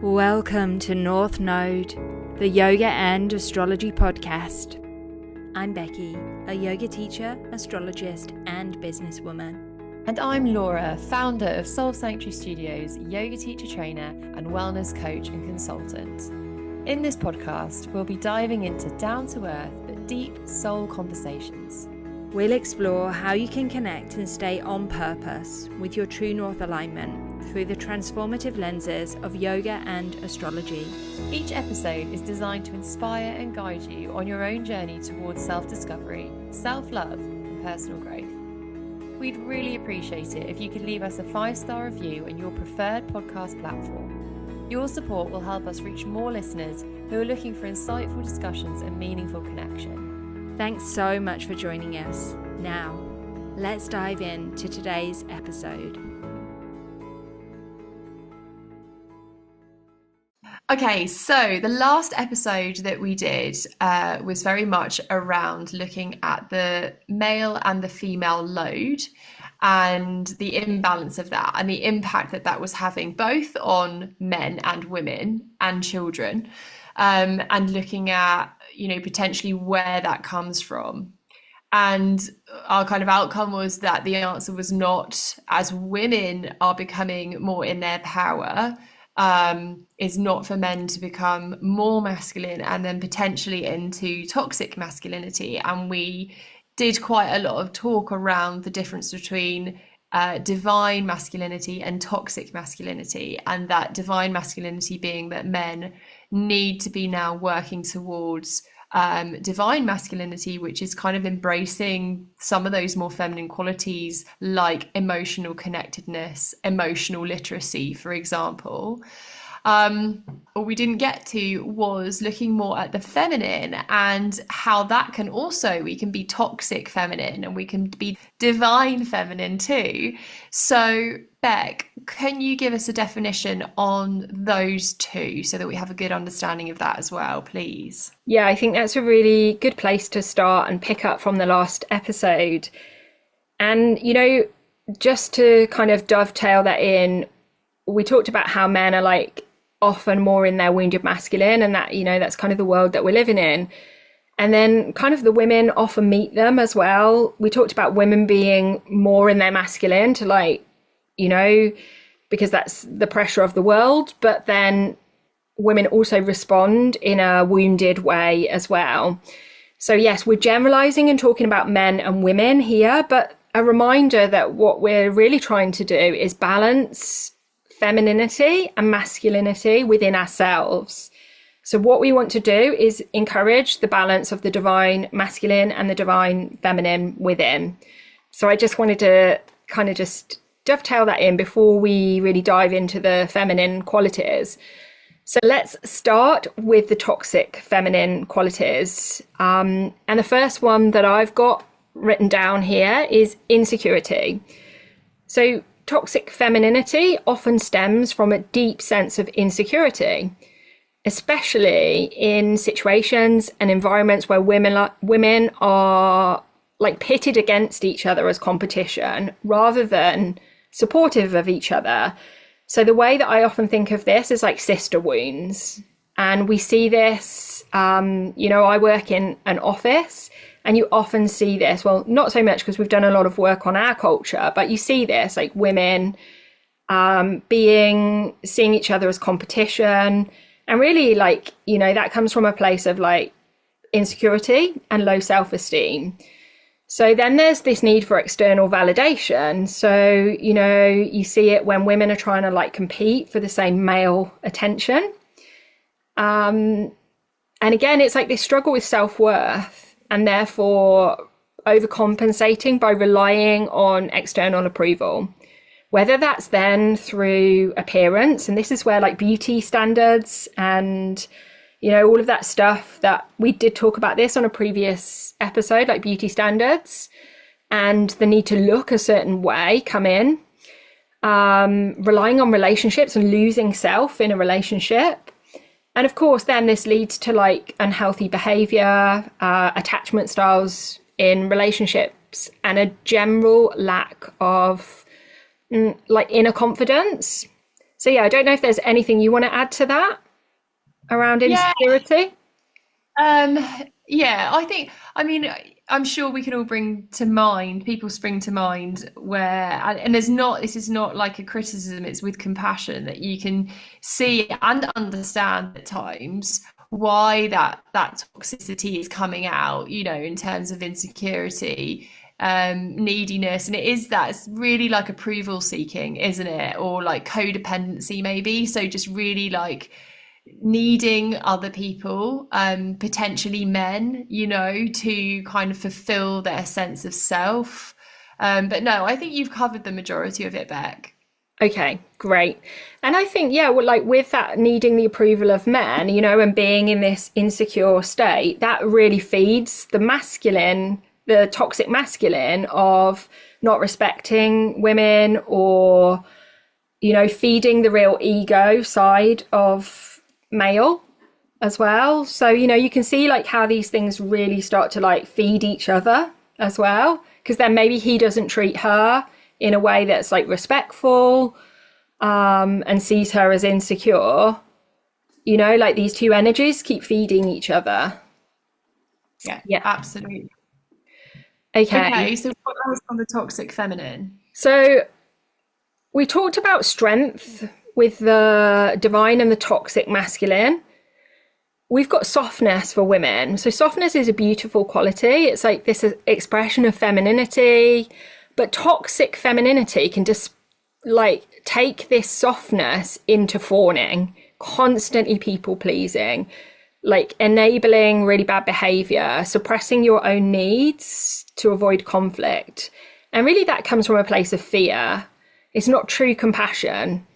Welcome to North Node, the yoga and astrology podcast. I'm Becky, a yoga teacher, astrologist, and businesswoman. And I'm Laura, founder of Soul Sanctuary Studios, yoga teacher trainer, and wellness coach and consultant. In this podcast, we'll be diving into down-to-earth but deep soul conversations. We'll explore how you can connect and stay on purpose with your true north alignment through the transformative lenses of yoga and astrology. Each episode is designed to inspire and guide you on your own journey towards self-discovery, self-love, and personal growth. We'd really appreciate it if you could leave us a 5-star review on your preferred podcast platform. Your support will help us reach more listeners who are looking for insightful discussions and meaningful connection. Thanks so much for joining us. Now, let's dive into today's episode. Okay, so the last episode that we did was very much around looking at the male and the female load and the imbalance of that and the impact that that was having both on men and women and children, and looking at, potentially where that comes from. And our kind of outcome was that the answer was not, as women are becoming more in their power, is not for men to become more masculine and then potentially into toxic masculinity. And we did quite a lot of talk around the difference between divine masculinity and toxic masculinity, and that divine masculinity being that men need to be now working towards divine masculinity, which is kind of embracing some of those more feminine qualities like emotional connectedness, emotional literacy, for example. What we didn't get to was looking more at the feminine and how that can also, we can be toxic feminine and we can be divine feminine too. So Beck, can you give us a definition on those two so that we have a good understanding of that as well, please? Yeah, I think that's a really good place to start and pick up from the last episode. And, just to kind of dovetail that in, we talked about how men are often more in their wounded masculine, and that, that's kind of the world that we're living in. And then kind of the women often meet them as well. We talked about women being more in their masculine to because that's the pressure of the world. But then women also respond in a wounded way as well. So yes, we're generalizing and talking about men and women here, but a reminder that what we're really trying to do is balance femininity and masculinity within ourselves. So what we want to do is encourage the balance of the divine masculine and the divine feminine within. So I just wanted to kind of just dovetail that in before we really dive into the feminine qualities. So let's start with the toxic feminine qualities. And the first one that I've got written down here is insecurity. So toxic femininity often stems from a deep sense of insecurity, especially in situations and environments where women are pitted against each other as competition rather than supportive of each other. So the way that I often think of this is like sister wounds. And we see this, I work in an office, and you often see this, well, not so much because we've done a lot of work on our culture, but you see this like women seeing each other as competition. And really that comes from a place of insecurity and low self-esteem. So then there's this need for external validation. So, you see it when women are trying to compete for the same male attention. And again, it's this struggle with self-worth and therefore overcompensating by relying on external approval, whether that's then through appearance. And this is where beauty standards and all of that stuff that we did talk about this on a previous episode, like beauty standards and the need to look a certain way come in, relying on relationships and losing self in a relationship. And of course, then this leads to unhealthy behavior, attachment styles in relationships, and a general lack of inner confidence. So yeah, I don't know if there's anything you want to add to that around Yeah, insecurity. um, yeah, I think, I mean, I'm sure we can all bring to mind, people spring to mind where, and there's not, this is not like a criticism, it's with compassion that you can see and understand at times why that toxicity is coming out, you know, in terms of insecurity, neediness, and it is that it's really like approval seeking, isn't it? Or like codependency maybe. So just really like needing other people, potentially men, you know, to kind of fulfill their sense of self. But no, I think you've covered the majority of it, Beck. Okay, great. And I think, yeah, well, like with that needing the approval of men, you know, and being in this insecure state, that really feeds the masculine, the toxic masculine of not respecting women or, you know, feeding the real ego side of male as well. So, you know, you can see like how these things really start to like feed each other as well. Because then maybe he doesn't treat her in a way that's like respectful, and sees her as insecure. You know, like these two energies keep feeding each other. Yeah, Yeah. absolutely. Okay. Okay, so what else on the toxic feminine? So we talked about strength with the divine and the toxic masculine. We've got softness for women. So softness is a beautiful quality. It's like this expression of femininity, but toxic femininity can just like take this softness into fawning, constantly people pleasing, like enabling really bad behavior, suppressing your own needs to avoid conflict. And really that comes from a place of fear. It's not true compassion.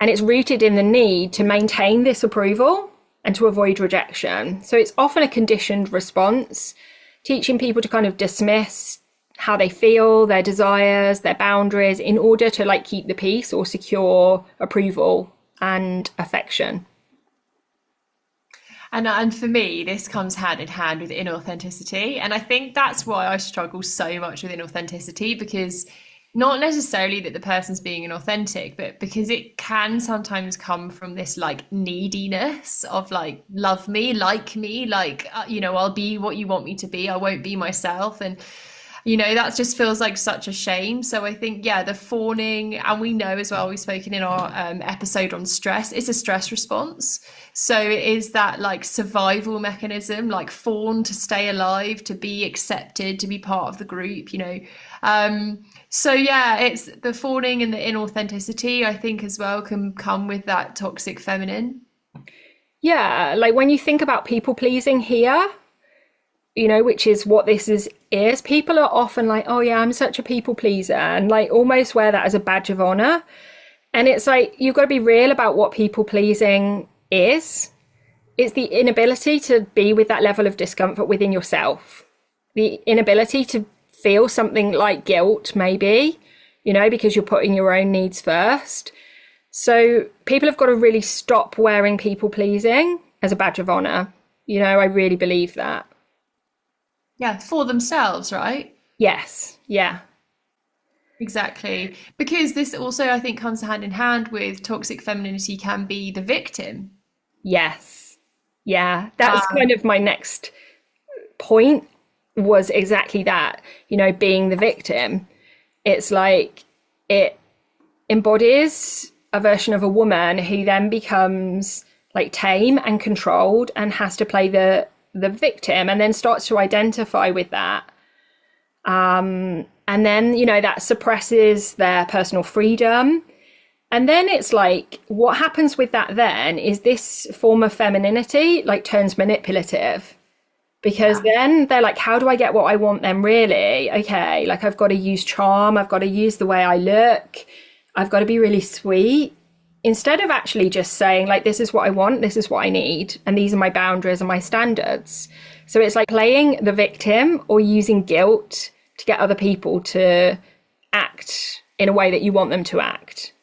And it's rooted in the need to maintain this approval and to avoid rejection. So it's often a conditioned response, teaching people to kind of dismiss how they feel, their desires, their boundaries in order to like keep the peace or secure approval and affection. And for me, this comes hand in hand with inauthenticity. And I think that's why I struggle so much with inauthenticity, because not necessarily that the person's being inauthentic, but because it can sometimes come from this like neediness of like, love me, like, you know, I'll be what you want me to be. I won't be myself. And you know, that just feels like such a shame. So I think, yeah, the fawning, and we know as well, we've spoken in our episode on stress, it's a stress response. So it is that like survival mechanism, like fawn to stay alive, to be accepted, to be part of the group, you know. So yeah, it's the fawning and the inauthenticity, I think as well, can come with that toxic feminine. Yeah, like when you think about people pleasing here, you know, which is what this is people are often like, oh yeah, I'm such a people pleaser, and like almost wear that as a badge of honor. And it's like, you've got to be real about what people pleasing is. It's the inability to be with that level of discomfort within yourself, the inability to feel something like guilt, maybe, you know, because you're putting your own needs first. So people have got to really stop wearing people pleasing as a badge of honor. You know, I really believe that. Yeah, for themselves, right? Yes. Yeah. Exactly. Because this also, I think, comes hand in hand with toxic femininity can be the victim. Yes. Yeah. That's Um, kind of my next point, was exactly that, you know, being the victim. It's like it embodies a version of a woman who then becomes like tame and controlled and has to play the victim, and then starts to identify with that. And then, you know, that suppresses their personal freedom. And then it's like, what happens with that then is this form of femininity like turns manipulative, because yeah. then they're like, how do I get what I want then, really? Okay, like I've got to use charm, I've got to use the way I look, I've got to be really sweet, instead of actually just saying like, this is what I want, this is what I need, and these are my boundaries and my standards. So it's like playing the victim or using guilt to get other people to act in a way that you want them to act.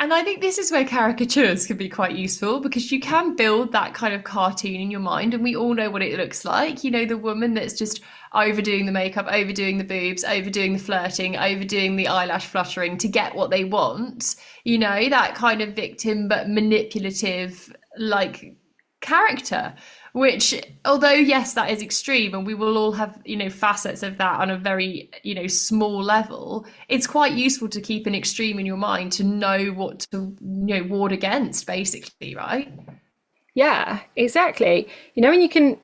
And I think this is where caricatures can be quite useful because you can build that kind of cartoon in your mind, and we all know what it looks like. You know, the woman that's just overdoing the makeup, overdoing the boobs, overdoing the flirting, overdoing the eyelash fluttering to get what they want. You know, that kind of victim but manipulative, like, character, which, although yes, that is extreme, and we will all have, you know, facets of that on a very, you know, small level, it's quite useful to keep an extreme in your mind to know what to, you know, ward against, basically, right? Yeah, exactly. You know, and you can,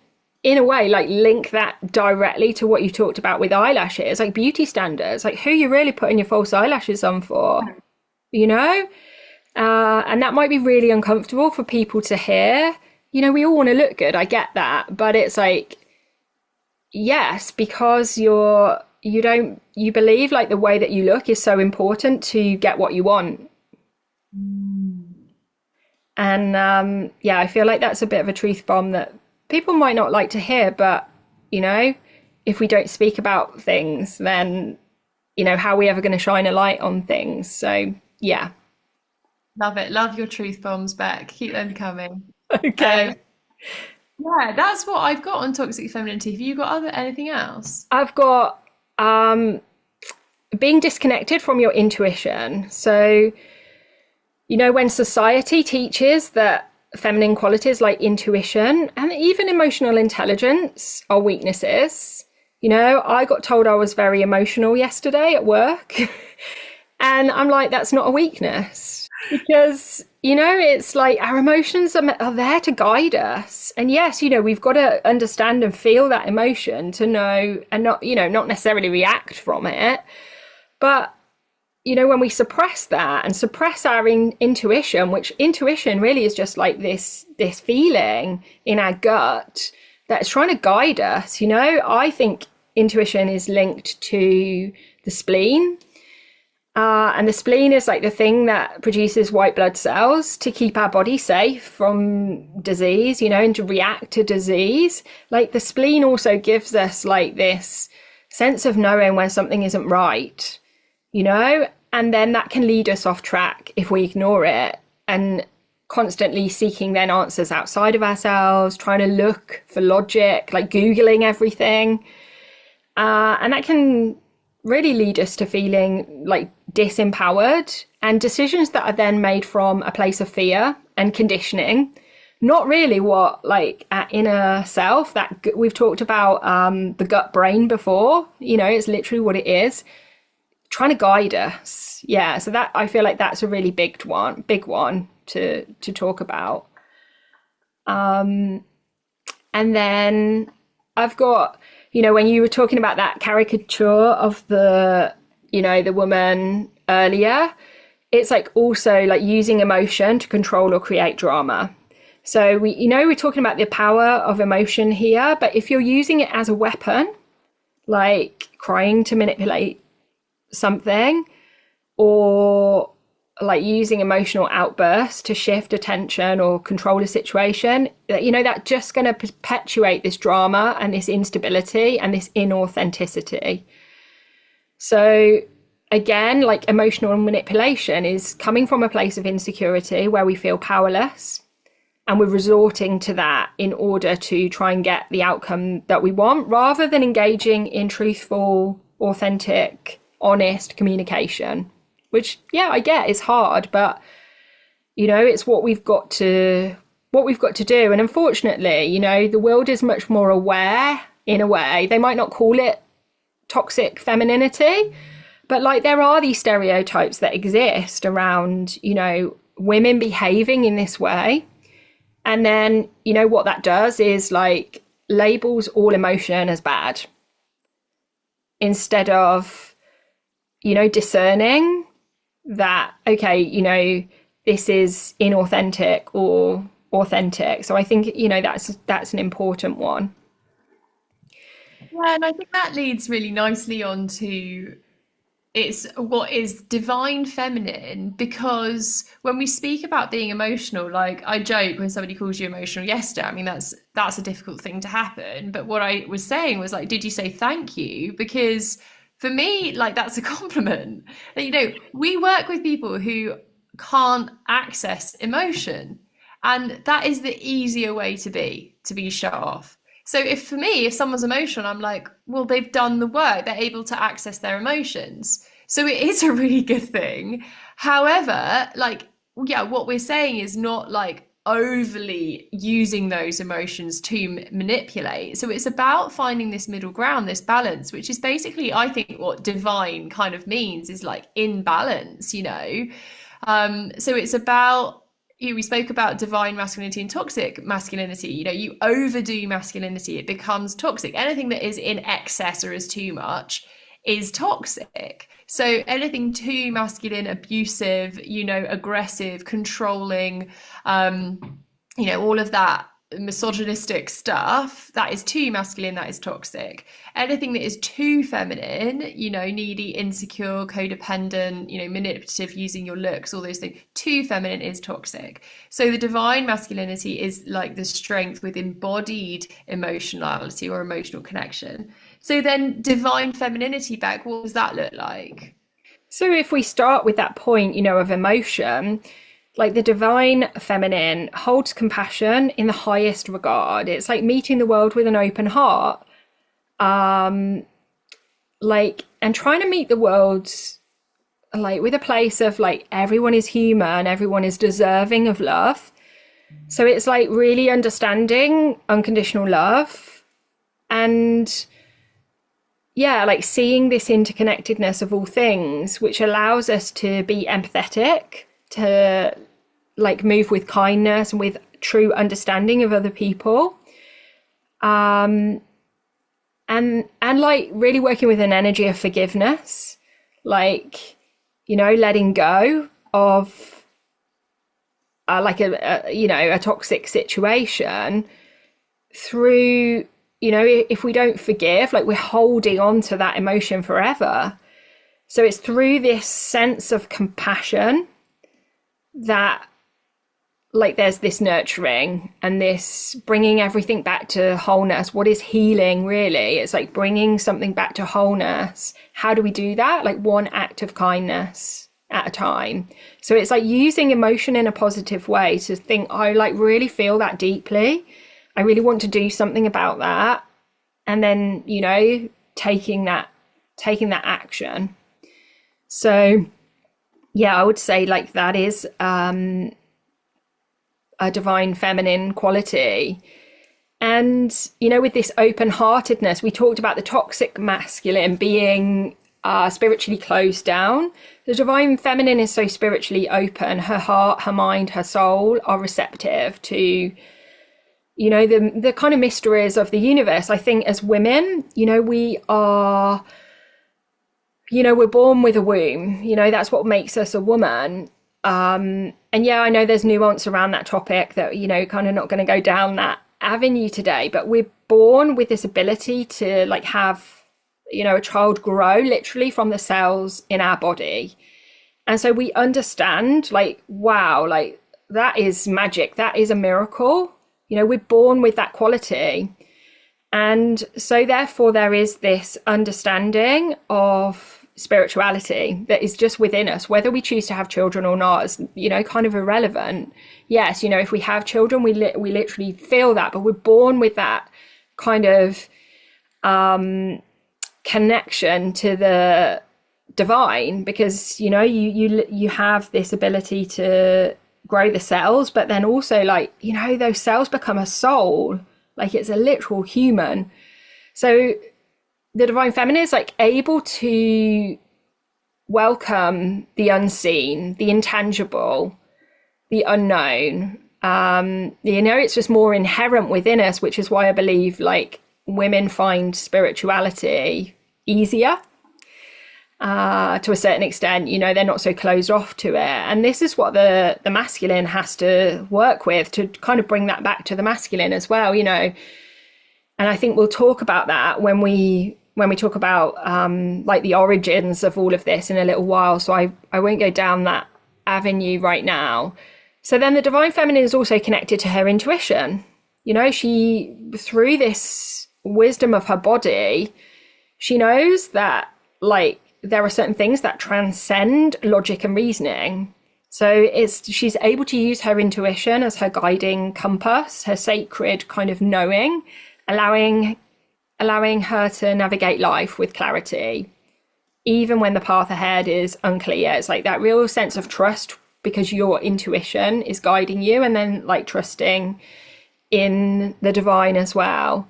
in a way, like link that directly to what you talked about with eyelashes, like beauty standards, like who you really putting your false eyelashes on for, you know? And that might be really uncomfortable for people to hear. You know, we all want to look good, I get that, but it's like, yes, because you believe like the way that you look is so important to get what you want. And yeah, I feel like that's a bit of a truth bomb that people might not like to hear, but you know, if we don't speak about things, then you know, how are we ever going to shine a light on things? So yeah. Love it. Love your truth bombs, Beck. Keep them coming. Okay. Yeah, that's what I've got on toxic femininity. Have you got anything else? I've got being disconnected from your intuition. So, you know, when society teaches that feminine qualities like intuition and even emotional intelligence are weaknesses, you know, I got told I was very emotional yesterday at work. And I'm like, that's not a weakness. Because, you know, it's like our emotions are there to guide us. And yes, you know, we've got to understand and feel that emotion to know and not, you know, not necessarily react from it. But, you know, when we suppress that and suppress our intuition, which intuition really is just like this feeling in our gut that's trying to guide us, you know, I think intuition is linked to the spleen. And the spleen is like the thing that produces white blood cells to keep our body safe from disease, you know, and to react to disease. Like the spleen also gives us like this sense of knowing when something isn't right, you know, and then that can lead us off track if we ignore it and constantly seeking then answers outside of ourselves, trying to look for logic, like Googling everything. And that can really lead us to feeling like disempowered and decisions that are then made from a place of fear and conditioning, not really what like our inner self that we've talked about, the gut brain before, you know, it's literally what it is trying to guide us. Yeah, so that I feel like that's a really big one to talk about. And then I've got, you know, when you were talking about that caricature of the, you know, the woman earlier, it's like also like using emotion to control or create drama. So we, you know, we're talking about the power of emotion here, but if you're using it as a weapon, like crying to manipulate something, or like using emotional outbursts to shift attention or control a situation, you know, that's just going to perpetuate this drama and this instability and this inauthenticity. So again, like emotional manipulation is coming from a place of insecurity where we feel powerless, and we're resorting to that in order to try and get the outcome that we want, rather than engaging in truthful, authentic, honest communication. Which, yeah, I get is hard, but you know, it's what we've got to do. And unfortunately, you know, the world is much more aware in a way. They might not call it toxic femininity, but like there are these stereotypes that exist around, you know, women behaving in this way. And then, you know, what that does is like labels all emotion as bad instead of, you know, discerning that, okay, you know, this is inauthentic or authentic. So I think, you know, that's an important one. Yeah, and I think that leads really nicely on to it's what is divine feminine, because when we speak about being emotional, like I joke when somebody calls you emotional yesterday, I mean that's a difficult thing to happen, but what I was saying was like, did you say thank you? Because for me, like that's a compliment. You know, we work with people who can't access emotion. And that is the easier way to be shut off. So if for me, if someone's emotional, I'm like, well, they've done the work, they're able to access their emotions. So it is a really good thing. However, like, yeah, what we're saying is not like overly using those emotions to manipulate. So it's about finding this middle ground, this balance, which is basically, I think, what divine kind of means is like in balance, you know. So it's about, we spoke about divine masculinity and toxic masculinity. You know, you overdo masculinity, it becomes toxic. Anything that is in excess or is too much is toxic. So anything too masculine, abusive, you know, aggressive, controlling, you know, all of that misogynistic stuff, that is too masculine, that is toxic. Anything that is too feminine, you know, needy, insecure, codependent, you know, manipulative, using your looks, all those things, too feminine is toxic. So the divine masculinity is like the strength with embodied emotionality or emotional connection. So then divine femininity, Beck, what does that look like? So if we start with that point, you know, of emotion, like the divine feminine holds compassion in the highest regard. It's like meeting the world with an open heart. Like, and trying to meet the world like with a place of like, everyone is human, everyone is deserving of love. So it's like really understanding unconditional love and yeah, like seeing this interconnectedness of all things, which allows us to be empathetic, to like move with kindness and with true understanding of other people. And like really working with an energy of forgiveness, like, you know, letting go of like a you know, a toxic situation through, you know, if we don't forgive, like we're holding on to that emotion forever. So it's through this sense of compassion that like there's this nurturing and this bringing everything back to wholeness. What is healing really? It's like bringing something back to wholeness. How do we do that? Like one act of kindness at a time. So it's like using emotion in a positive way to think, I like really feel that deeply. I really want to do something about that. And then, you know, taking that action. So yeah, I would say like that is a divine feminine quality. And, you know, with this open-heartedness, we talked about the toxic masculine being spiritually closed down. The divine feminine is so spiritually open. Her heart, her mind, her soul are receptive to, you know, the kind of mysteries of the universe. I think as women, you know, we are, you know, we're born with a womb, you know, that's what makes us a woman. And yeah, I know there's nuance around that topic that, you know, kind of not going to go down that avenue today, but we're born with this ability to like have, you know, a child grow literally from the cells in our body. And so we understand like, wow, like that is magic. That is a miracle. You know, we're born with that quality. And so therefore there is this understanding of spirituality that is just within us, whether we choose to have children or not is, you know, kind of irrelevant. Yes, you know, if we have children, we literally feel that, but we're born with that kind of connection to the divine, because, you know, you have this ability to grow the cells, but then also like, you know, those cells become a soul, like it's a literal human. So the divine feminine is like able to welcome the unseen, the intangible, the unknown. You know, it's just more inherent within us, which is why I believe like women find spirituality easier to a certain extent. You know, they're not so closed off to it. And this is what the masculine has to work with to kind of bring that back to the masculine as well, you know. And I think we'll talk about that when we talk about like the origins of all of this in a little while. So I won't go down that avenue right now. So then the divine feminine is also connected to her intuition. You know, she, through this wisdom of her body, she knows that like there are certain things that transcend logic and reasoning. So she's able to use her intuition as her guiding compass, her sacred kind of knowing, allowing her to navigate life with clarity, even when the path ahead is unclear. It's like that real sense of trust because your intuition is guiding you, and then like trusting in the divine as well.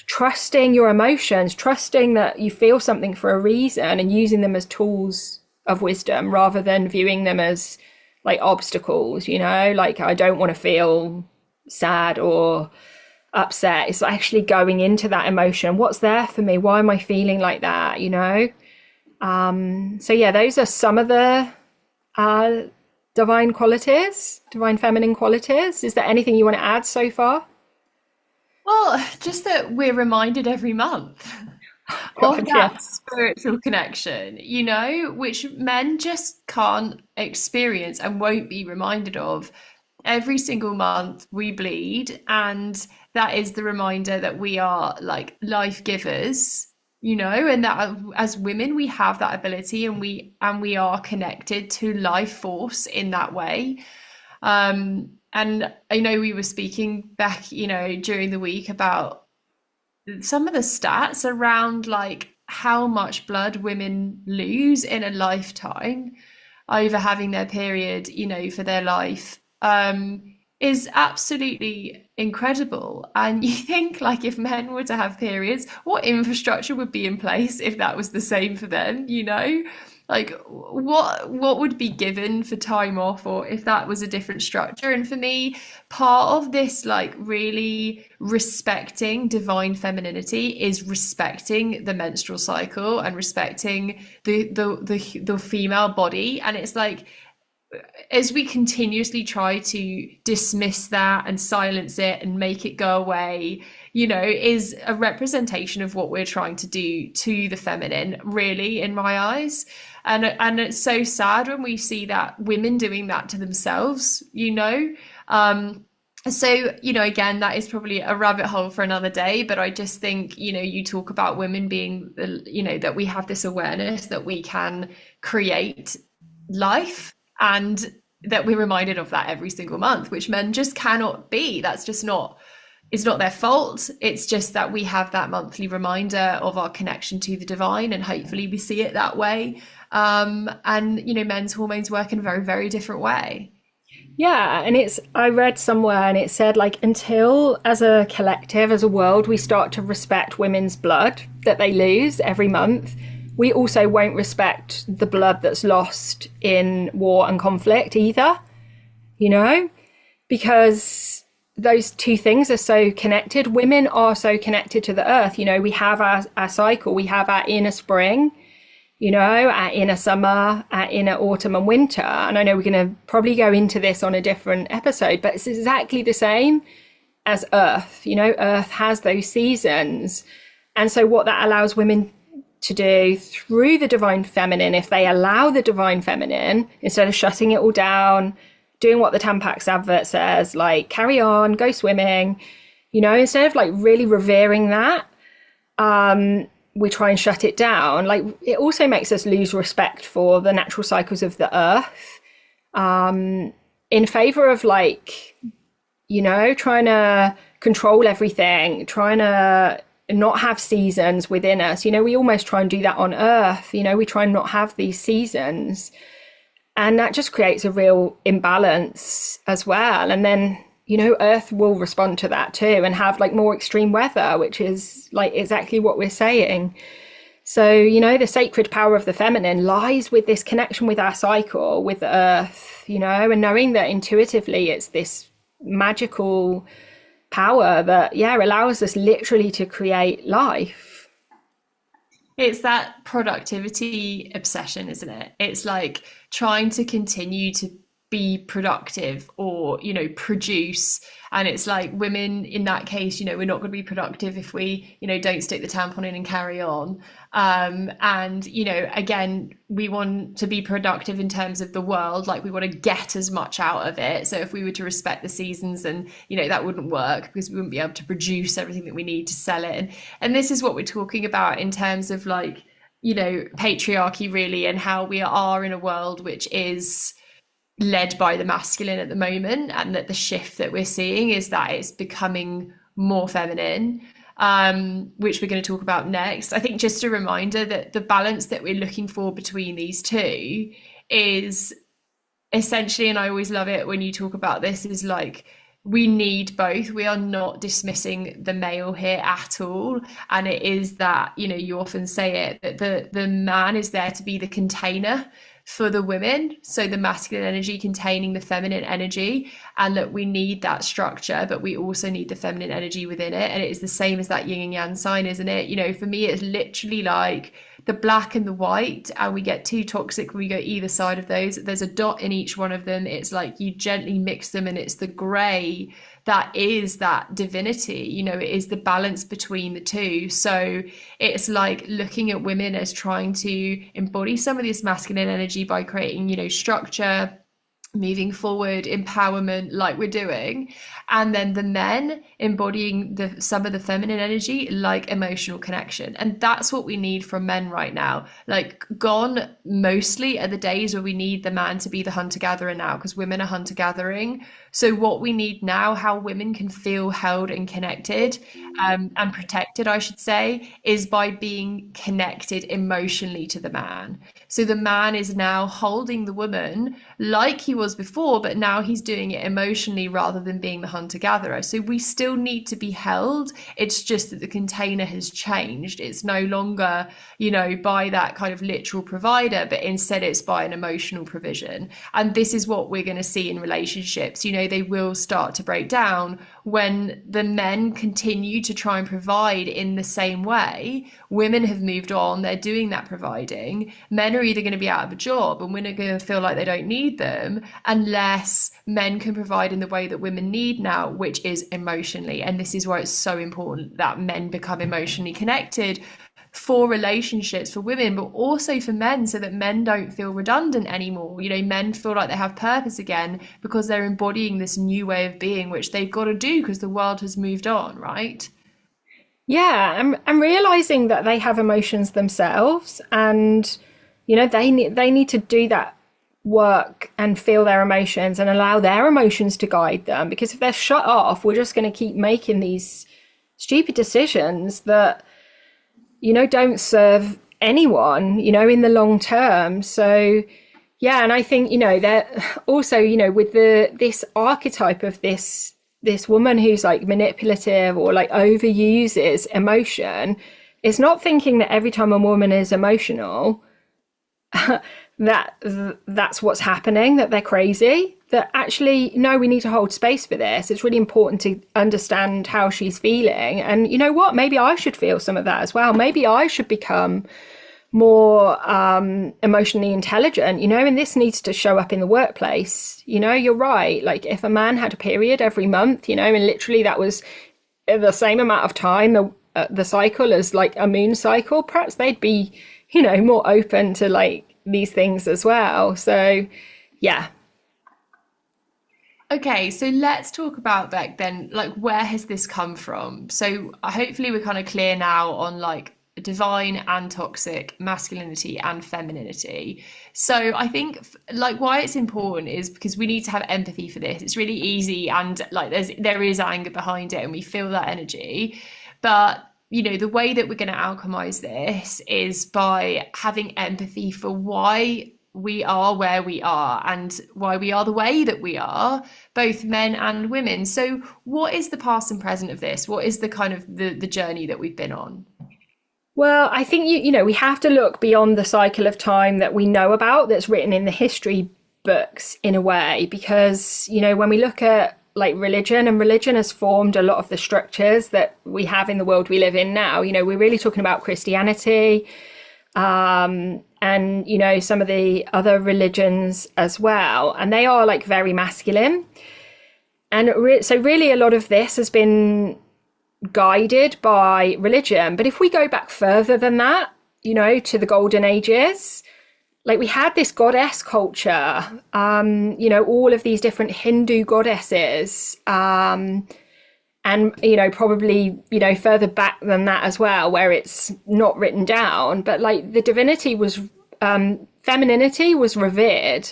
Trusting your emotions, trusting that you feel something for a reason and using them as tools of wisdom rather than viewing them as like obstacles, like I don't want to feel sad or upset. It's actually going into that emotion. What's there for me? Why am I feeling like that? So yeah, those are some of the divine qualities, divine feminine qualities. Is there anything you want to add so far? Well, just that we're reminded every month of God, that yes. spiritual connection, which men just can't experience and won't be reminded of. Every single month we bleed, and that is the reminder that we are like life givers, and that as women we have that ability, and we are connected to life force in that way. And I know we were speaking back, during the week about some of the stats around like how much blood women lose in a lifetime over having their period, for their life, is absolutely incredible. And you think like if men were to have periods, what infrastructure would be in place if that was the same for them, Like what would be given for time off, or if that was a different structure? And for me, part of this like really respecting divine femininity is respecting the menstrual cycle and respecting the female body. And it's like as we continuously try to dismiss that and silence it and make it go away, is a representation of what we're trying to do to the feminine, really, in my eyes. And it's so sad when we see that women doing that to themselves, So, again, that is probably a rabbit hole for another day, but I just think, you talk about women being, that we have this awareness that we can create life, and that we're reminded of that every single month, which men just cannot be. That's just not, it's not their fault. It's just that we have that monthly reminder of our connection to the divine, and hopefully we see it that way. And, men's hormones work in a very, very different way. Yeah, and I read somewhere and it said like until as a collective, as a world, we start to respect women's blood that they lose every month, we also won't respect the blood that's lost in war and conflict either, because those two things are so connected. Women are so connected to the earth. We have our cycle, we have our inner spring, our inner summer, our inner autumn and winter. And I know we're going to probably go into this on a different episode, but it's exactly the same as Earth. Earth has those seasons. And so what that allows women to do through the divine feminine, if they allow the divine feminine, instead of shutting it all down, doing what the Tampax advert says, like carry on, go swimming, instead of like really revering that, we try and shut it down. Like it also makes us lose respect for the natural cycles of the earth, in favor of like, trying to control everything, trying to not have seasons within us. We almost try and do that on earth. We try and not have these seasons, and that just creates a real imbalance as well. And then Earth will respond to that too and have like more extreme weather, which is like exactly what we're saying. So, the sacred power of the feminine lies with this connection with our cycle, with the Earth, and knowing that intuitively it's this magical power that, allows us literally to create life. It's that productivity obsession, isn't it? It's like trying to continue to be productive or produce, and it's like women in that case, we're not going to be productive if we don't stick the tampon in and carry on, and again, we want to be productive in terms of the world, like we want to get as much out of it. So if we were to respect the seasons, then that wouldn't work, because we wouldn't be able to produce everything that we need to sell it. And this is what we're talking about in terms of like patriarchy, really, and how we are in a world which is led by the masculine at the moment, and that the shift that we're seeing is that it's becoming more feminine, which we're going to talk about next. I think just a reminder that the balance that we're looking for between these two is essentially, and I always love it when you talk about this, is like we need both. We are not dismissing the male here at all. And it is that, you know, you often say it, that the man is there to be the container for the women, so the masculine energy containing the feminine energy, and that we need that structure, but we also need the feminine energy within it. And it is the same as that yin and yang sign, isn't it? You know, for me, it's literally like the black and the white, and we get too toxic when we go either side of those. There's a dot in each one of them. It's like you gently mix them, and it's the gray that is that divinity. You know, it is the balance between the two. So it's like looking at women as trying to embody some of this masculine energy by creating, you know, structure, moving forward, empowerment, like we're doing, and then the men embodying some of the feminine energy, like emotional connection. And that's what we need from men right now. Like, gone mostly are the days where we need the man to be the hunter-gatherer now, because women are hunter-gathering. So what we need now, how women can feel held and connected, and protected, I should say, is by being connected emotionally to the man. So the man is now holding the woman like he was before, but now he's doing it emotionally rather than being the hunter-gatherer. So we still need to be held. It's just that the container has changed. It's no longer, you know, by that kind of literal provider, but instead it's by an emotional provision. And this is what we're going to see in relationships. You know, they will start to break down when the men continue to try and provide in the same way. Women have moved on, they're doing that providing. Men are either going to be out of a job, and women are going to feel like they don't need them unless men can provide in the way that women need now, which is emotionally. And this is why it's so important that men become emotionally connected for relationships, for women, but also for men, so that men don't feel redundant anymore. You know, men feel like they have purpose again because they're embodying this new way of being, which they've got to do because the world has moved on, right? Yeah, and realizing that they have emotions themselves, and you know, they need to do that work and feel their emotions and allow their emotions to guide them. Because if they're shut off, we're just going to keep making these stupid decisions that, you know, don't serve anyone, you know, in the long term. So yeah, and I think, you know, that also, you know, with this archetype of this woman who's like manipulative or like overuses emotion, it's not thinking that every time a woman is emotional that's what's happening, that they're crazy. That actually, no, we need to hold space for this. It's really important to understand how she's feeling. And you know what? Maybe I should feel some of that as well. Maybe I should become more emotionally intelligent, you know, and this needs to show up in the workplace. You know, you're right. Like if a man had a period every month, you know, and literally that was the same amount of time, the cycle as like a moon cycle, perhaps they'd be, you know, more open to like these things as well. So yeah. Okay, so let's talk about that then, like where has this come from? So hopefully we're kind of clear now on like divine and toxic, masculinity and femininity. So I think like why it's important is because we need to have empathy for this. It's really easy, and like there is anger behind it and we feel that energy. But you know, the way that we're going to alchemize this is by having empathy for why we are where we are and why we are the way that we are, both men and women. So what is the past and present of this? What is the kind of the journey that we've been on? Well, I think, you know, we have to look beyond the cycle of time that we know about, that's written in the history books in a way, because, you know, when we look at like religion, and religion has formed a lot of the structures that we have in the world we live in now. You know, we're really talking about Christianity, and, you know, some of the other religions as well. And they are like very masculine. And so really a lot of this has been guided by religion. But if we go back further than that, you know, to the golden ages, like we had this goddess culture, you know, all of these different Hindu goddesses, and, you know, probably, you know, further back than that as well, where it's not written down, but like the divinity was, femininity was revered.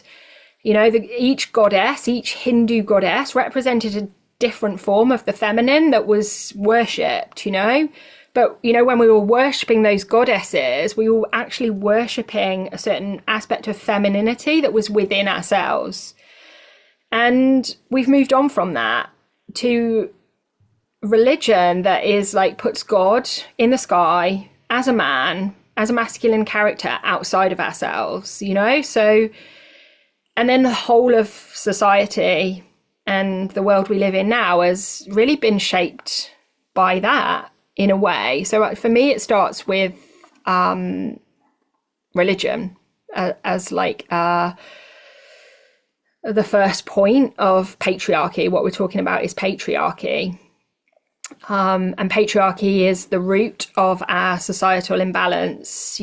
Each goddess, each Hindu goddess represented a different form of the feminine that was worshipped, But, when we were worshipping those goddesses, we were actually worshipping a certain aspect of femininity that was within ourselves. And we've moved on from that to religion that is like puts God in the sky as a man, as a masculine character outside of ourselves, So, and then the whole of society and the world we live in now has really been shaped by that in a way. So for me, it starts with religion as like the first point of patriarchy. What we're talking about is patriarchy. And patriarchy is the root of our societal imbalance,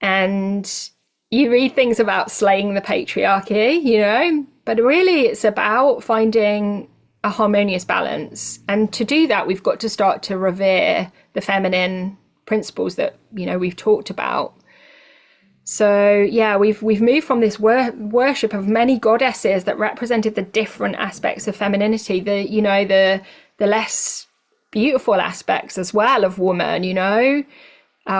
and you read things about slaying the patriarchy, but really it's about finding a harmonious balance. And to do that, we've got to start to revere the feminine principles that, we've talked about. So yeah, we've moved from this worship of many goddesses that represented the different aspects of femininity, the less beautiful aspects as well of woman,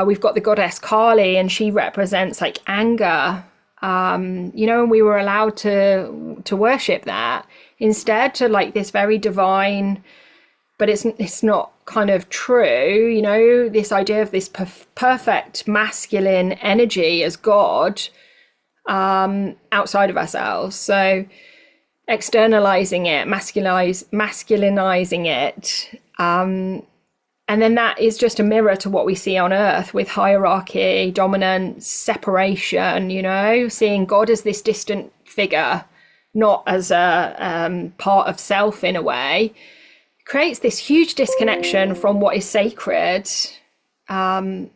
we've got the goddess Kali, and she represents like anger, and we were allowed to worship that instead to like this very divine, but it's not kind of true, this idea of this perfect masculine energy as God outside of ourselves. So externalizing it, masculinizing it, and then that is just a mirror to what we see on earth with hierarchy, dominance, separation, seeing God as this distant figure, not as a part of self in a way, creates this huge disconnection from what is sacred, and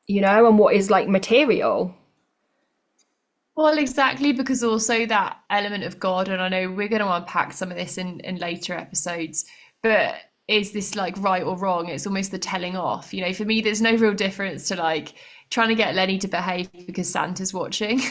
what is like material. Well, exactly, because also that element of God, and I know we're going to unpack some of this in later episodes, but is this like right or wrong? It's almost the telling off. For me, there's no real difference to like trying to get Lenny to behave because Santa's watching,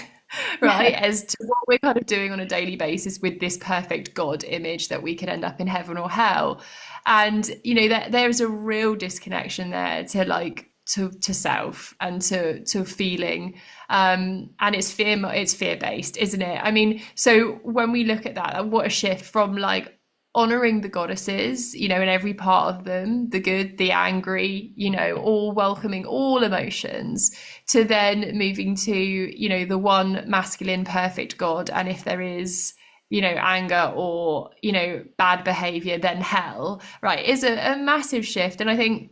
right? As to what we're kind of doing on a daily basis with this perfect God image that we could end up in heaven or hell. And, that there's a real disconnection there to like to self and to feeling. And it's fear-based, isn't it? I mean, so when we look at that, what a shift from like honoring the goddesses, in every part of them, the good, the angry, all welcoming all emotions, to then moving to, the one masculine perfect God. And if there is, anger or, bad behavior, then hell, right, is a massive shift. And I think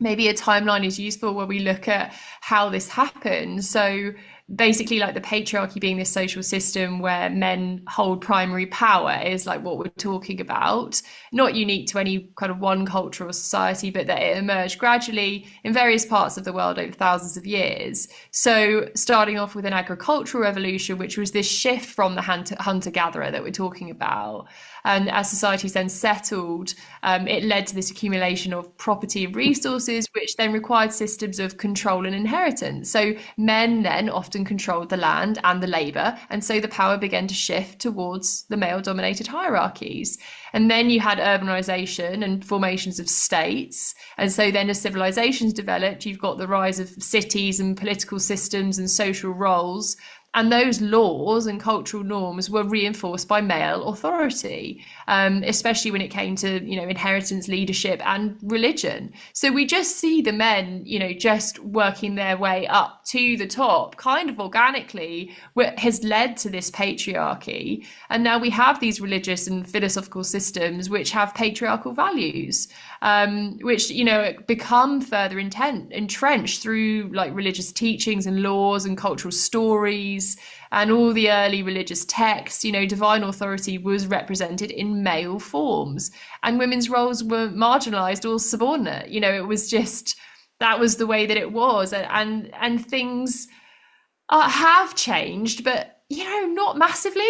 maybe a timeline is useful where we look at how this happened. So basically, like the patriarchy being this social system where men hold primary power is like what we're talking about, not unique to any kind of one culture or society, but that it emerged gradually in various parts of the world over thousands of years. So starting off with an agricultural revolution, which was this shift from the hunter-gatherer that we're talking about. And as societies then settled, it led to this accumulation of property and resources, which then required systems of control and inheritance. So men then often controlled the land and the labor, and so the power began to shift towards the male-dominated hierarchies. And then you had urbanization and formations of states. And so then as civilizations developed, you've got the rise of cities and political systems and social roles. And those laws and cultural norms were reinforced by male authority, especially when it came to, inheritance, leadership and religion. So we just see the men, just working their way up to the top kind of organically, what has led to this patriarchy. And now we have these religious and philosophical systems which have patriarchal values, which, become further entrenched through like religious teachings and laws and cultural stories. And all the early religious texts, divine authority was represented in male forms, and women's roles were marginalized or subordinate. It was just, that was the way that it was. And things have changed, but, not massively.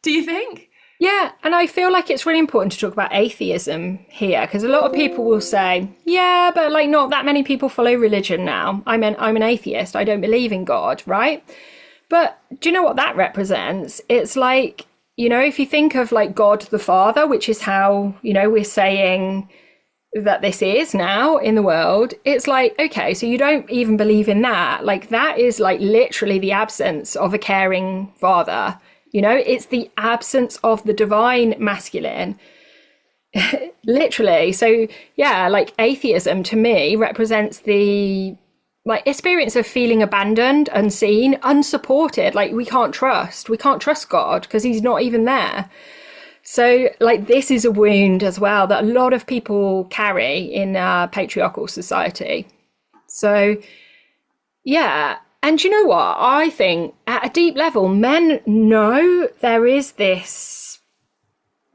Do you think? Yeah, and I feel like it's really important to talk about atheism here, because a lot of people will say, yeah, but like not that many people follow religion now. I'm an atheist. I don't believe in God, right? But do you know what that represents? It's like, if you think of like God the Father, which is how, we're saying that this is now in the world, it's like, okay, so you don't even believe in that. Like, that is like literally the absence of a caring father. It's the absence of the divine masculine, literally. So yeah, like atheism to me represents the like experience of feeling abandoned, unseen, unsupported. Like we can't trust God because he's not even there. So like this is a wound as well that a lot of people carry in patriarchal society. So yeah. And you know what? I think at a deep level, men know there is this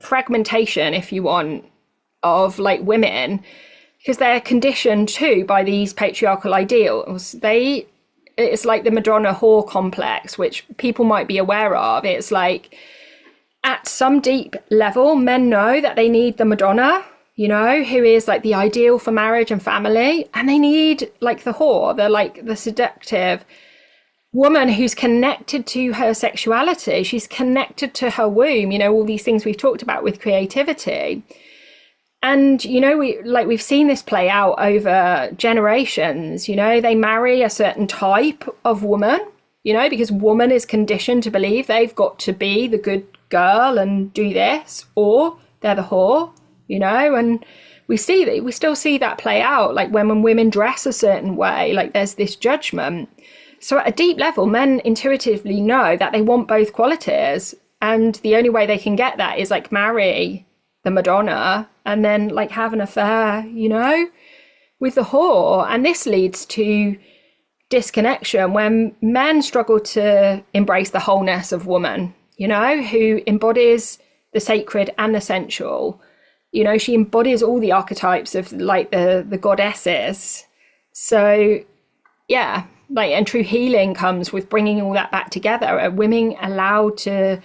fragmentation, if you want, of like women, because they're conditioned too by these patriarchal ideals. It's like the Madonna whore complex, which people might be aware of. It's like at some deep level, men know that they need the Madonna, who is like the ideal for marriage and family. And they need like the whore, the seductive woman who's connected to her sexuality. She's connected to her womb, all these things we've talked about with creativity. And, we've seen this play out over generations. They marry a certain type of woman, because woman is conditioned to believe they've got to be the good girl and do this, or they're the whore, and we still see that play out, like when women dress a certain way, like there's this judgment. So at a deep level, men intuitively know that they want both qualities, and the only way they can get that is like marry the Madonna and then like have an affair, with the whore. And this leads to disconnection when men struggle to embrace the wholeness of woman, who embodies the sacred and the sensual. She embodies all the archetypes of like the goddesses. So yeah, like, and true healing comes with bringing all that back together. Are women allowed to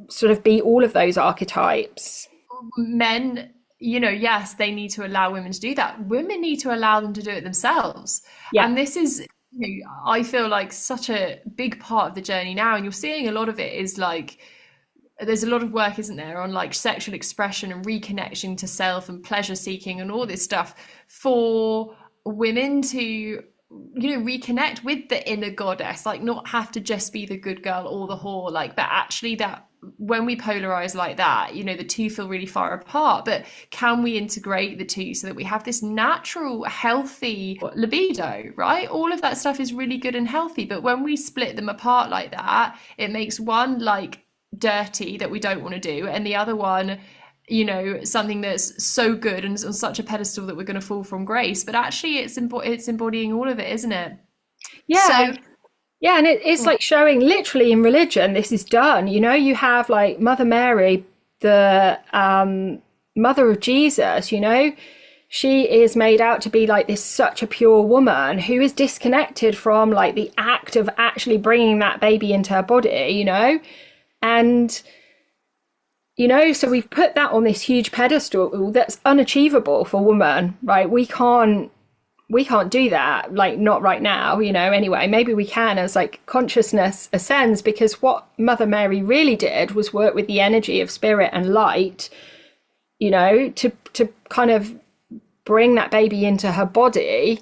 sort of be all of those archetypes? Men, yes, they need to allow women to do that. Women need to allow them to do it themselves. Yeah. And this is, I feel like such a big part of the journey now. And you're seeing a lot of it is like, there's a lot of work, isn't there, on like sexual expression and reconnection to self and pleasure seeking and all this stuff for women to reconnect with the inner goddess, like not have to just be the good girl or the whore, like, but actually that when we polarize like that, the two feel really far apart. But can we integrate the two so that we have this natural, healthy libido, right? All of that stuff is really good and healthy. But when we split them apart like that, it makes one like dirty that we don't want to do, and the other one, something that's so good and on such a pedestal that we're going to fall from grace. But actually it's embodying all of it, isn't it? Yeah. So, yeah, and it's like showing literally in religion, this is done. You have like Mother Mary, the mother of Jesus, she is made out to be like this such a pure woman who is disconnected from like the act of actually bringing that baby into her body, and so we've put that on this huge pedestal that's unachievable for women, right? We can't do that, like not right now, anyway. Maybe we can as like consciousness ascends, because what Mother Mary really did was work with the energy of spirit and light, to kind of bring that baby into her body.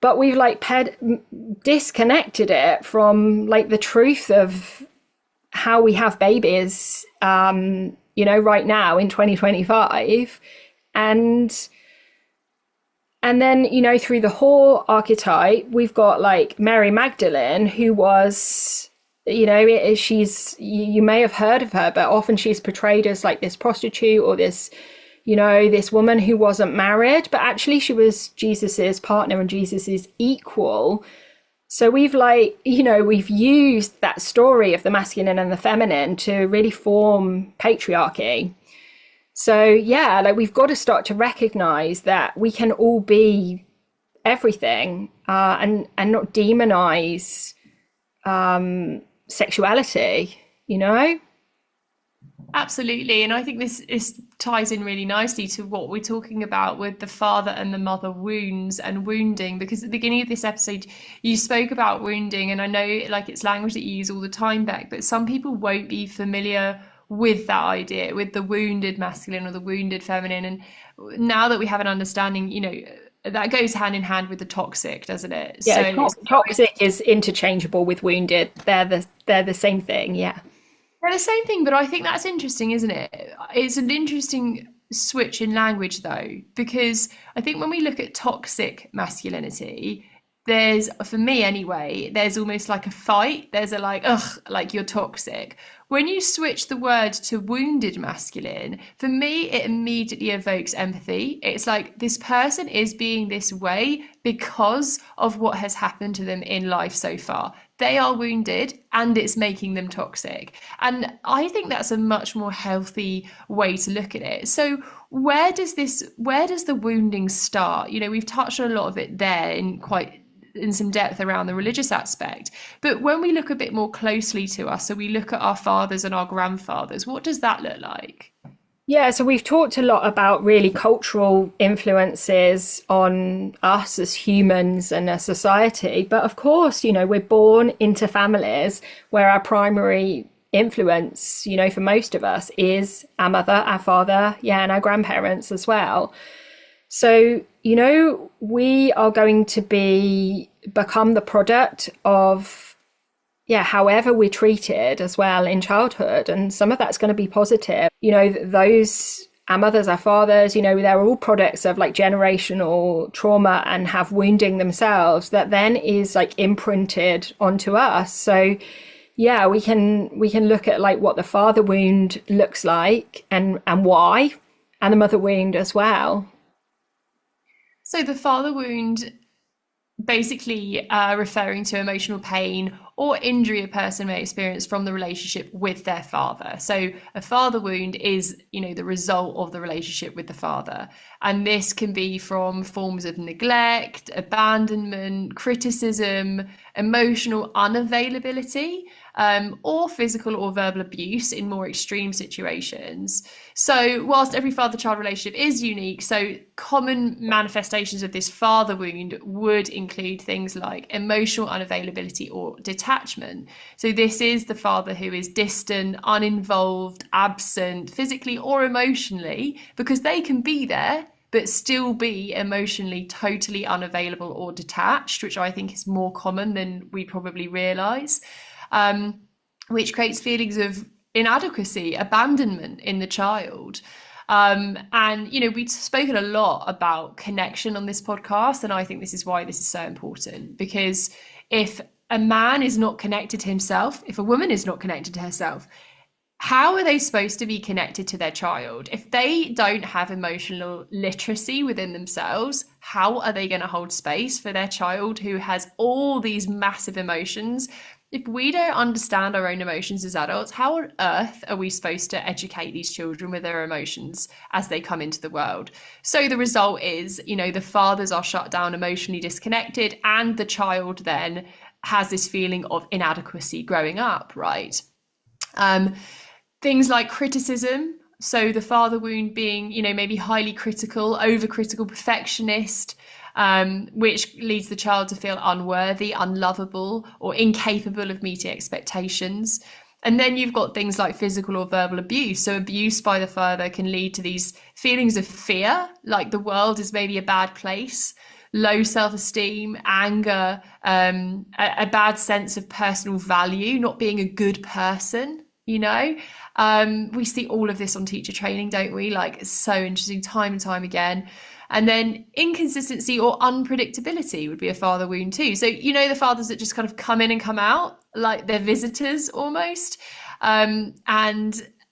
But we've like disconnected it from like the truth of how we have babies, right now in 2025. And then, through the whore archetype, we've got like Mary Magdalene, who was, she's, you may have heard of her, but often she's portrayed as like this prostitute or this, this woman who wasn't married, but actually she was Jesus's partner and Jesus's equal. So we've like, we've used that story of the masculine and the feminine to really form patriarchy. So yeah, like we've got to start to recognize that we can all be everything, and not demonize sexuality, Absolutely. And I think this ties in really nicely to what we're talking about with the father and the mother wounds and wounding, because at the beginning of this episode, you spoke about wounding, and I know like it's language that you use all the time, Beck, but some people won't be familiar with that idea, with the wounded masculine or the wounded feminine. And now that we have an understanding, that goes hand in hand with the toxic, doesn't it? So Yeah, it's toxic is interchangeable with wounded. They're the same thing. Yeah. they're the same thing, but I think that's interesting, isn't it? It's an interesting switch in language, though, because I think when we look at toxic masculinity, there's, for me anyway, there's almost like a fight. There's a like, ugh, like you're toxic. When you switch the word to wounded masculine, for me, it immediately evokes empathy. It's like this person is being this way because of what has happened to them in life so far. They are wounded and it's making them toxic. And I think that's a much more healthy way to look at it. So where does the wounding start? We've touched on a lot of it there in some depth around the religious aspect. But when we look a bit more closely to us, so we look at our fathers and our grandfathers, what does that look like? Yeah, so we've talked a lot about really cultural influences on us as humans and as society. But of course, we're born into families where our primary influence, for most of us is our mother, our father, yeah, and our grandparents as well. So, we are going to become the product of, yeah, however we're treated as well in childhood. And some of that's going to be positive. Those, our mothers, our fathers, they're all products of like generational trauma and have wounding themselves that then is like imprinted onto us. So, yeah, we can look at like what the father wound looks like and why, and the mother wound as well. So the father wound basically referring to emotional pain or injury a person may experience from the relationship with their father. So a father wound is, the result of the relationship with the father. And this can be from forms of neglect, abandonment, criticism, emotional unavailability, or physical or verbal abuse in more extreme situations. So whilst every father-child relationship is unique, so common manifestations of this father wound would include things like emotional unavailability or detachment. So this is the father who is distant, uninvolved, absent, physically or emotionally, because they can be there but still be emotionally totally unavailable or detached, which I think is more common than we probably realise, which creates feelings of inadequacy, abandonment in the child. And, we've spoken a lot about connection on this podcast, and I think this is why this is so important, because if a man is not connected to himself, if a woman is not connected to herself, how are they supposed to be connected to their child? If they don't have emotional literacy within themselves, how are they going to hold space for their child who has all these massive emotions? If we don't understand our own emotions as adults, how on earth are we supposed to educate these children with their emotions as they come into the world? So the result is, the fathers are shut down, emotionally disconnected, and the child then has this feeling of inadequacy growing up, right? Things like criticism. So the father wound being, maybe highly critical, overcritical, perfectionist, which leads the child to feel unworthy, unlovable, or incapable of meeting expectations. And then you've got things like physical or verbal abuse. So abuse by the father can lead to these feelings of fear, like the world is maybe a bad place, low self-esteem, anger, a bad sense of personal value, not being a good person. We see all of this on teacher training, don't we? Like, it's so interesting, time and time again. And then inconsistency or unpredictability would be a father wound too. So, the fathers that just kind of come in and come out, like they're visitors almost,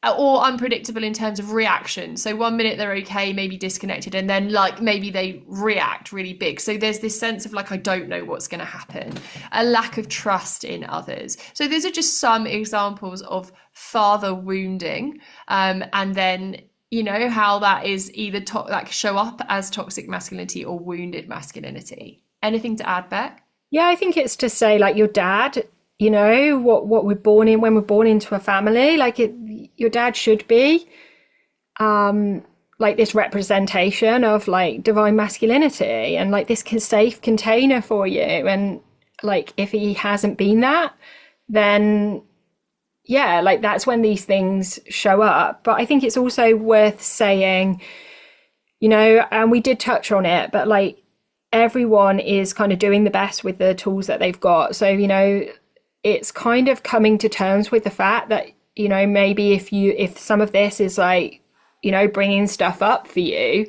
or unpredictable in terms of reaction. So 1 minute they're okay, maybe disconnected, and then like maybe they react really big. So there's this sense of like, I don't know what's going to happen, a lack of trust in others. So these are just some examples of father wounding, and then how that is either that show up as toxic masculinity or wounded masculinity. Anything to add, Beck? Yeah, I think it's to say like your dad, what we're born in, when we're born into a family, like your dad should be like this representation of like divine masculinity and like this safe container for you. And like if he hasn't been that, then yeah, like that's when these things show up. But I think it's also worth saying, and we did touch on it, but like everyone is kind of doing the best with the tools that they've got. So, it's kind of coming to terms with the fact that, maybe if some of this is like, bringing stuff up for you,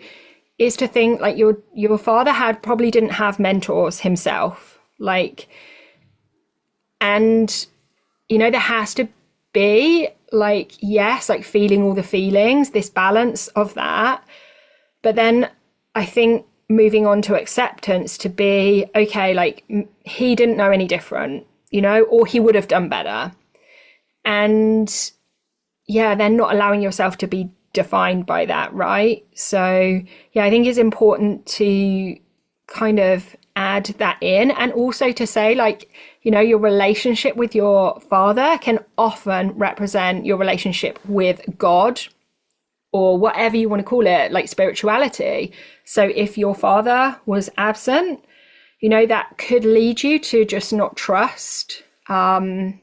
is to think like your father probably didn't have mentors himself. Like, and, there has to be like, yes, like feeling all the feelings, this balance of that. But then I think moving on to acceptance to be, okay, like he didn't know any different, or he would have done better. And yeah, then not allowing yourself to be defined by that, right? So yeah, I think it's important to kind of add that in, and also to say like, your relationship with your father can often represent your relationship with God, or whatever you want to call it, like spirituality. So if your father was absent, that could lead you to just not trust the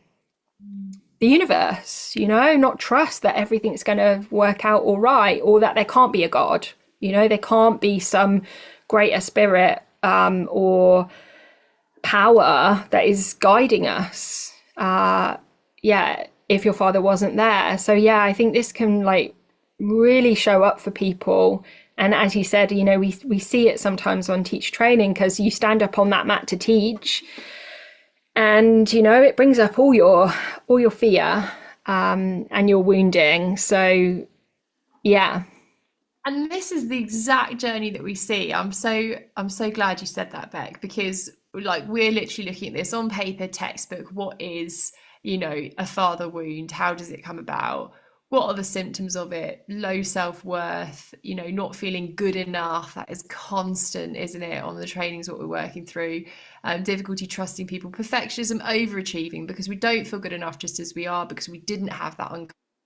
universe, not trust that everything's going to work out all right, or that there can't be a God, there can't be some greater spirit or power that is guiding us. If your father wasn't there. So yeah, I think this can like really show up for people. And as you said, we see it sometimes on teacher training, because you stand up on that mat to teach, and it brings up all your fear and your wounding. So yeah. And this is the exact journey that we see. I'm so glad you said that, Beck, because like we're literally looking at this on paper, textbook. What is, a father wound? How does it come about? What are the symptoms of it? Low self-worth, not feeling good enough. That is constant, isn't it? On the trainings, what we're working through. Difficulty trusting people, perfectionism, overachieving, because we don't feel good enough just as we are, because we didn't have that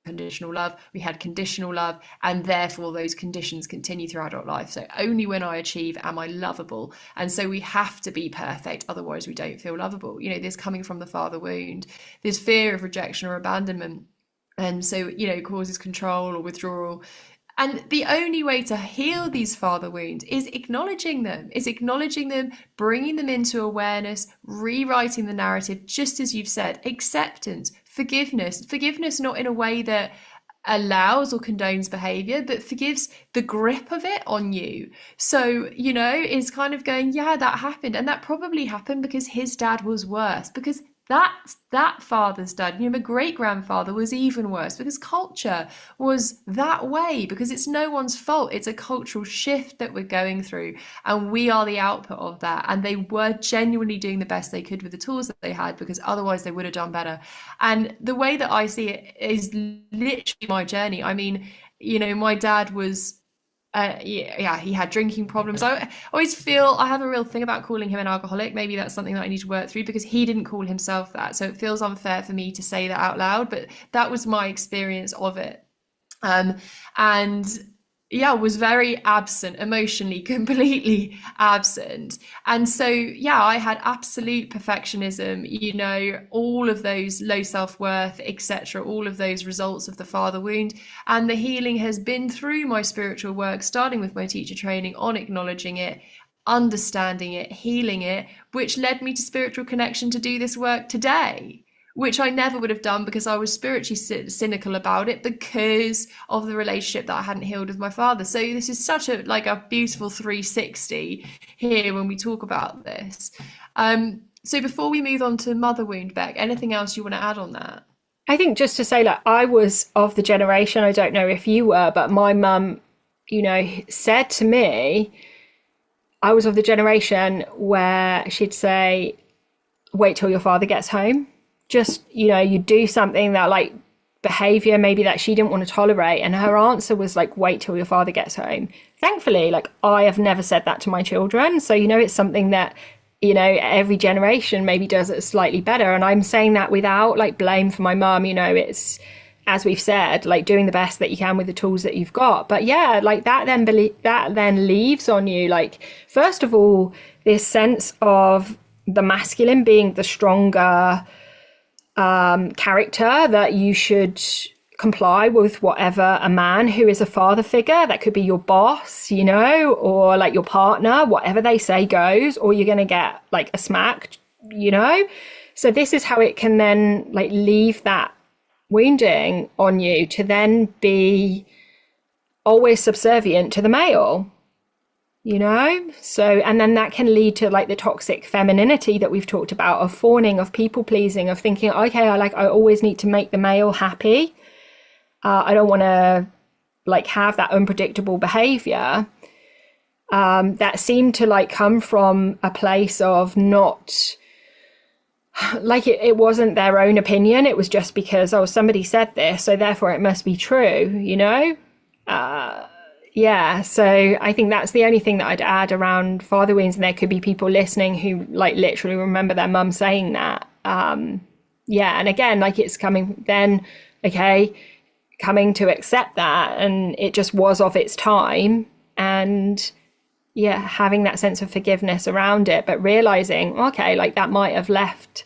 unconditional love. We had conditional love, and therefore those conditions continue through adult life. So only when I achieve am I lovable. And so we have to be perfect, otherwise we don't feel lovable. This coming from the father wound, this fear of rejection or abandonment. And so, causes control or withdrawal. And the only way to heal these father wounds is acknowledging them, bringing them into awareness, rewriting the narrative, just as you've said, acceptance, forgiveness, not in a way that allows or condones behavior, but forgives the grip of it on you. So, is kind of going, yeah, that happened. And that probably happened because his dad was worse, because that father's dad, my great-grandfather was even worse, because culture was that way, because it's no one's fault. It's a cultural shift that we're going through, and we are the output of that. And they were genuinely doing the best they could with the tools that they had, because otherwise they would have done better. And the way that I see it is literally my journey. I mean, my dad was he had drinking problems. I always feel I have a real thing about calling him an alcoholic. Maybe that's something that I need to work through, because he didn't call himself that. So it feels unfair for me to say that out loud, but that was my experience of it. Was very absent emotionally, completely absent. And so, I had absolute perfectionism, all of those low self-worth, etc., all of those results of the father wound. And the healing has been through my spiritual work, starting with my teacher training, on acknowledging it, understanding it, healing it, which led me to spiritual connection to do this work today, which I never would have done because I was spiritually cynical about it, because of the relationship that I hadn't healed with my father. So this is such a beautiful 360 here when we talk about this. So before we move on to mother wound, Beck, anything else you want to add on that? I think just to say, I was of the generation, I don't know if you were, but my mum, said to me, I was of the generation where she'd say, wait till your father gets home. Just, you do something that behavior maybe that she didn't want to tolerate. And her answer was wait till your father gets home. Thankfully, I have never said that to my children. So, it's something that, every generation maybe does it slightly better. And I'm saying that without blame for my mum, it's as we've said, like doing the best that you can with the tools that you've got. But yeah, like that then leaves on you, like, first of all, this sense of the masculine being the stronger character, that you should comply with whatever a man who is a father figure, that could be your boss, you know, or like your partner, whatever they say goes, or you're going to get like a smack, you know. So this is how it can then like leave that wounding on you, to then be always subservient to the male, you know. So, and then that can lead to like the toxic femininity that we've talked about, of fawning, of people pleasing, of thinking, okay, I always need to make the male happy. I don't want to like have that unpredictable behavior that seemed to like come from a place of not like it wasn't their own opinion. It was just because, oh, somebody said this, so therefore it must be true, you know? Yeah, so I think that's the only thing that I'd add around father wounds. And there could be people listening who like literally remember their mum saying that. Yeah, and again, like it's coming then, okay, coming to accept that, and it just was of its time, and yeah, having that sense of forgiveness around it, but realizing, okay, like that might have left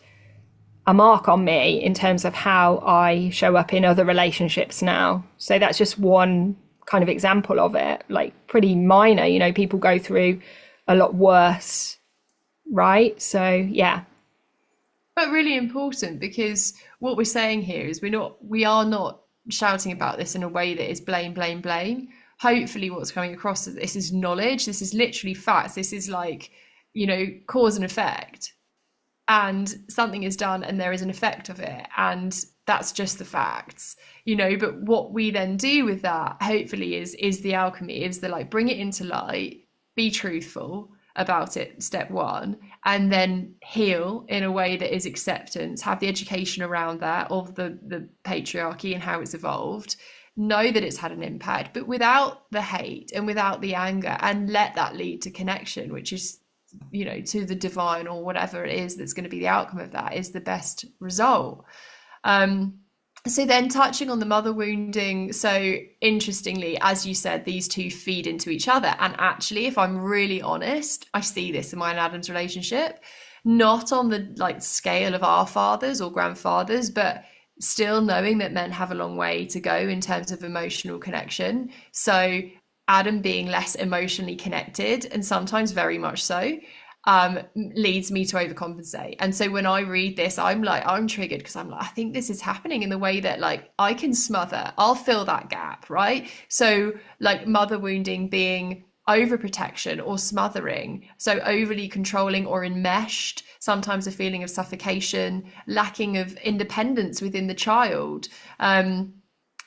a mark on me in terms of how I show up in other relationships now. So that's just one kind of example of it, like pretty minor, you know, people go through a lot worse, right? So yeah. But really important, because what we're saying here is we are not shouting about this in a way that is blame, blame, blame. Hopefully what's coming across is this is knowledge, this is literally facts, this is like, you know, cause and effect, and something is done and there is an effect of it, and that's just the facts, you know. But what we then do with that, hopefully, is the alchemy, is the like bring it into light, be truthful about it, step one, and then heal in a way that is acceptance, have the education around that, of the patriarchy and how it's evolved, know that it's had an impact, but without the hate and without the anger, and let that lead to connection, which is, you know, to the divine, or whatever it is that's going to be the outcome of that, is the best result. So then touching on the mother wounding, so interestingly, as you said, these two feed into each other. And actually, if I'm really honest, I see this in mine and Adam's relationship, not on the like scale of our fathers or grandfathers, but still knowing that men have a long way to go in terms of emotional connection. So Adam being less emotionally connected, and sometimes very much so, leads me to overcompensate. And so when I read this, I'm triggered, because I'm like, I think this is happening in the way that like I can smother, I'll fill that gap, right? So like mother wounding being overprotection or smothering, so overly controlling or enmeshed, sometimes a feeling of suffocation, lacking of independence within the child,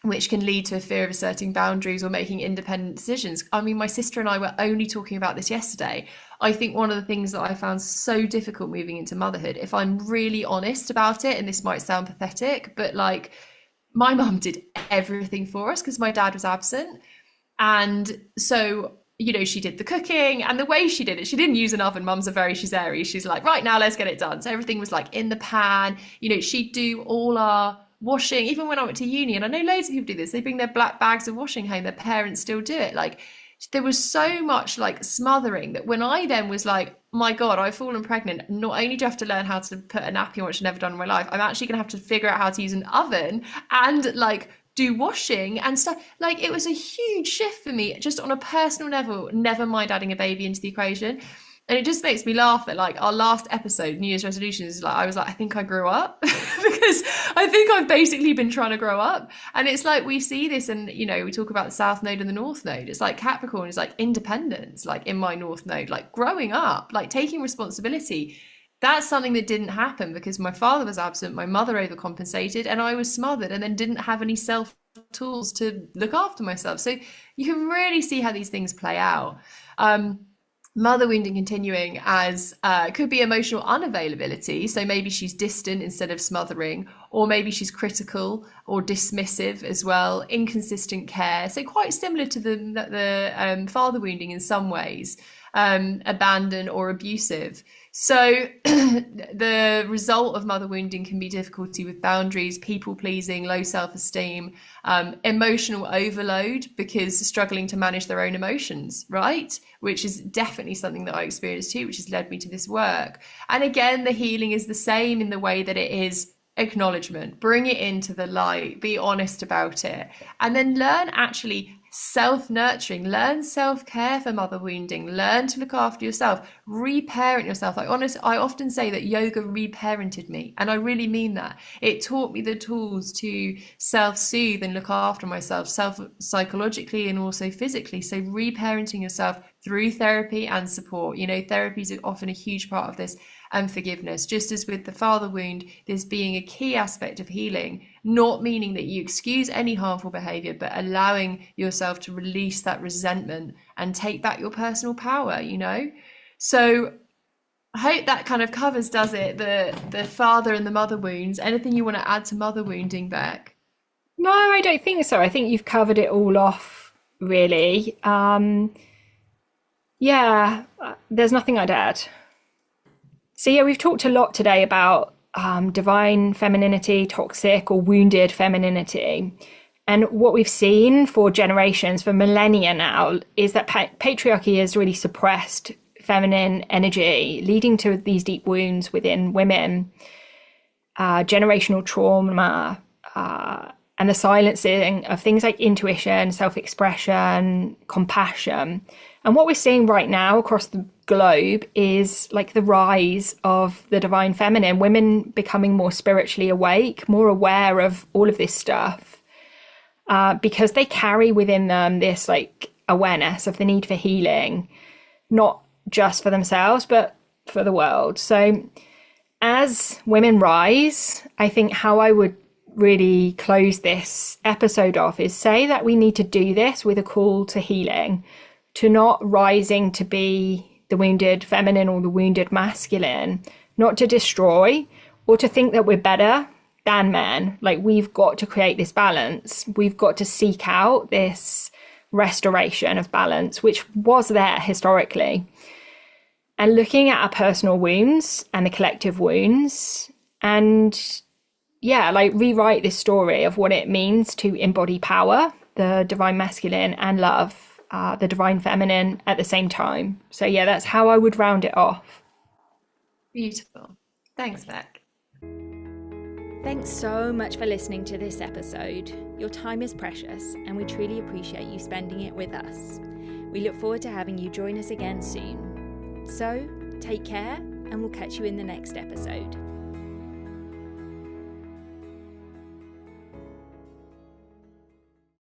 which can lead to a fear of asserting boundaries or making independent decisions. I mean, my sister and I were only talking about this yesterday. I think one of the things that I found so difficult moving into motherhood, if I'm really honest about it, and this might sound pathetic, but like my mum did everything for us because my dad was absent. And so, you know, she did the cooking, and the way she did it, she didn't use an oven. Mum's a very Caesarea. She's like, right now, let's get it done. So everything was like in the pan. You know, she'd do all our washing. Even when I went to uni, and I know loads of people do this, they bring their black bags of washing home. Their parents still do it. Like, there was so much like smothering that when I then was like, my God, I've fallen pregnant, not only do I have to learn how to put a nappy on, which I've never done in my life, I'm actually gonna have to figure out how to use an oven and like do washing and stuff. Like, it was a huge shift for me just on a personal level, never mind adding a baby into the equation. And it just makes me laugh that like our last episode, New Year's resolutions, is like, I was like, I think I grew up because I think I've basically been trying to grow up. And it's like, we see this, and, you know, we talk about the South Node and the North Node. It's like Capricorn is like independence, like in my North Node, like growing up, like taking responsibility. That's something that didn't happen because my father was absent, my mother overcompensated, and I was smothered and then didn't have any self tools to look after myself. So you can really see how these things play out. Mother wounding continuing as could be emotional unavailability. So maybe she's distant instead of smothering, or maybe she's critical or dismissive as well, inconsistent care. So quite similar to the father wounding in some ways, abandoned or abusive. So the result of mother wounding can be difficulty with boundaries, people pleasing, low self-esteem, emotional overload because struggling to manage their own emotions, right? Which is definitely something that I experienced too, which has led me to this work. And again, the healing is the same in the way that it is acknowledgement, bring it into the light, be honest about it, and then learn actually self-nurturing, learn self-care for mother wounding, learn to look after yourself, reparent yourself. I often say that yoga reparented me, and I really mean that. It taught me the tools to self-soothe and look after myself, psychologically and also physically. So reparenting yourself through therapy and support. Therapy is often a huge part of this, and forgiveness. Just as with the father wound, this being a key aspect of healing, not meaning that you excuse any harmful behavior, but allowing yourself to release that resentment and take back your personal power, So I hope that kind of covers, does it, the father and the mother wounds. Anything you want to add to mother wounding, Beck? No, I don't think so. I think you've covered it all off, really. Yeah, there's nothing I'd add. So yeah, we've talked a lot today about divine femininity, toxic or wounded femininity. And what we've seen for generations, for millennia now, is that patriarchy has really suppressed feminine energy, leading to these deep wounds within women, generational trauma, and the silencing of things like intuition, self-expression, compassion. And what we're seeing right now across the globe is like the rise of the divine feminine, women becoming more spiritually awake, more aware of all of this stuff, because they carry within them this like awareness of the need for healing, not just for themselves, but for the world. So as women rise, I think how I would really close this episode off is say that we need to do this with a call to healing, to not rising to be the wounded feminine or the wounded masculine, not to destroy or to think that we're better than men. Like, we've got to create this balance. We've got to seek out this restoration of balance, which was there historically. And looking at our personal wounds and the collective wounds, and yeah, like rewrite this story of what it means to embody power, the divine masculine, and love, the divine feminine at the same time. So yeah, that's how I would round it off. Beautiful. Thanks, Beck. Thanks so much for listening to this episode. Your time is precious, and we truly appreciate you spending it with us. We look forward to having you join us again soon. So take care, and we'll catch you in the next episode.